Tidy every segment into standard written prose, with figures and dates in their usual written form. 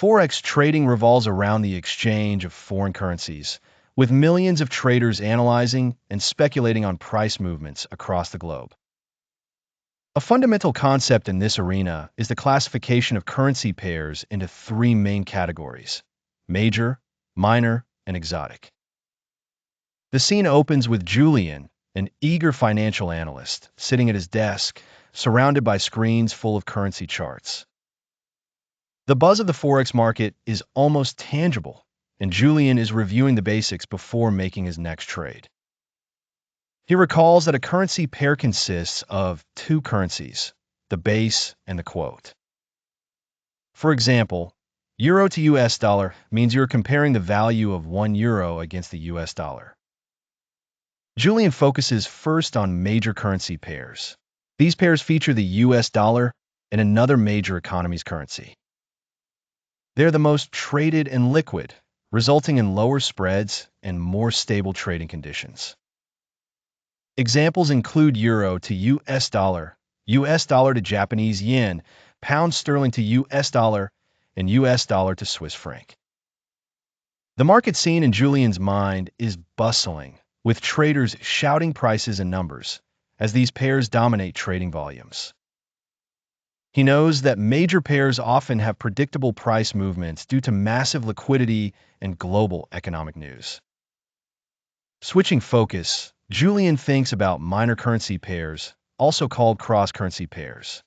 Forex trading revolves around the exchange of foreign currencies, with millions of traders analyzing and speculating on price movements across the globe. A fundamental concept in this arena is the classification of currency pairs into three main categories: major, minor, and exotic. The scene opens with Julian, an eager financial analyst, sitting at his desk, surrounded by screens full of currency charts. The buzz of the Forex market is almost tangible, and Julian is reviewing the basics before making his next trade. He recalls that a currency pair consists of two currencies, the base and the quote. For example, euro to US dollar means you're comparing the value of 1 euro against the US dollar. Julian focuses first on major currency pairs. These pairs feature the US dollar and another major economy's currency. They're the most traded and liquid, resulting in lower spreads and more stable trading conditions. Examples include euro to US dollar to Japanese yen, pound sterling to US dollar, and US dollar to Swiss franc. The market scene in Julian's mind is bustling, with traders shouting prices and numbers, as these pairs dominate trading volumes. He knows that major pairs often have predictable price movements due to massive liquidity and global economic news. Switching focus, Julian thinks about minor currency pairs, also called cross-currency pairs.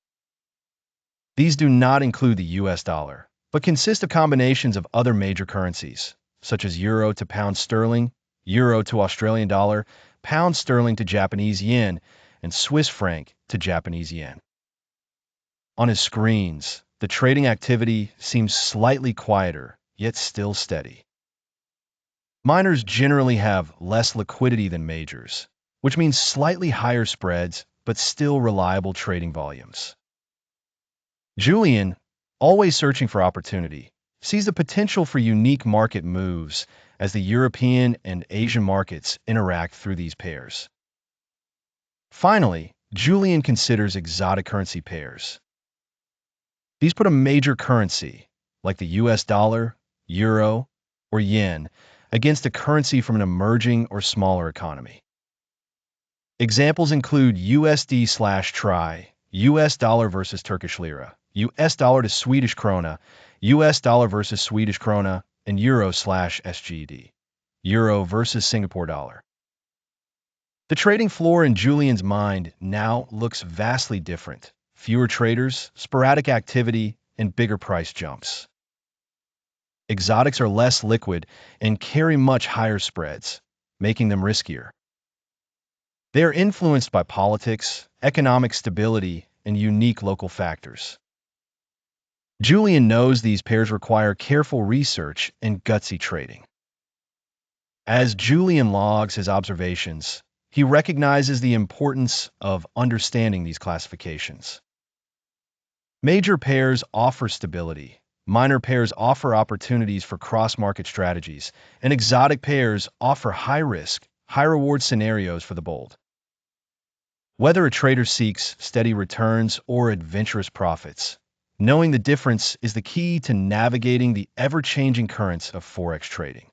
These do not include the US dollar, but consist of combinations of other major currencies, such as euro to pound sterling, euro to Australian dollar, pound sterling to Japanese yen, and Swiss franc to Japanese yen. On his screens, the trading activity seems slightly quieter, yet still steady. Minors generally have less liquidity than majors, which means slightly higher spreads, but still reliable trading volumes. Julian, always searching for opportunity, sees the potential for unique market moves as the European and Asian markets interact through these pairs. Finally, Julian considers exotic currency pairs. These put a major currency, like the US dollar, euro, or yen, against a currency from an emerging or smaller economy. Examples include USD/TRY, US dollar versus Turkish lira, US dollar to Swedish krona, US dollar versus Swedish krona, and Euro/SGD, Euro versus Singapore dollar. The trading floor in Julian's mind now looks vastly different. Fewer traders, sporadic activity, and bigger price jumps. Exotics are less liquid and carry much higher spreads, making them riskier. They are influenced by politics, economic stability, and unique local factors. Julian knows these pairs require careful research and gutsy trading. As Julian logs his observations, he recognizes the importance of understanding these classifications. Major pairs offer stability, minor pairs offer opportunities for cross-market strategies, and exotic pairs offer high-risk, high-reward scenarios for the bold. Whether a trader seeks steady returns or adventurous profits, knowing the difference is the key to navigating the ever-changing currents of Forex trading.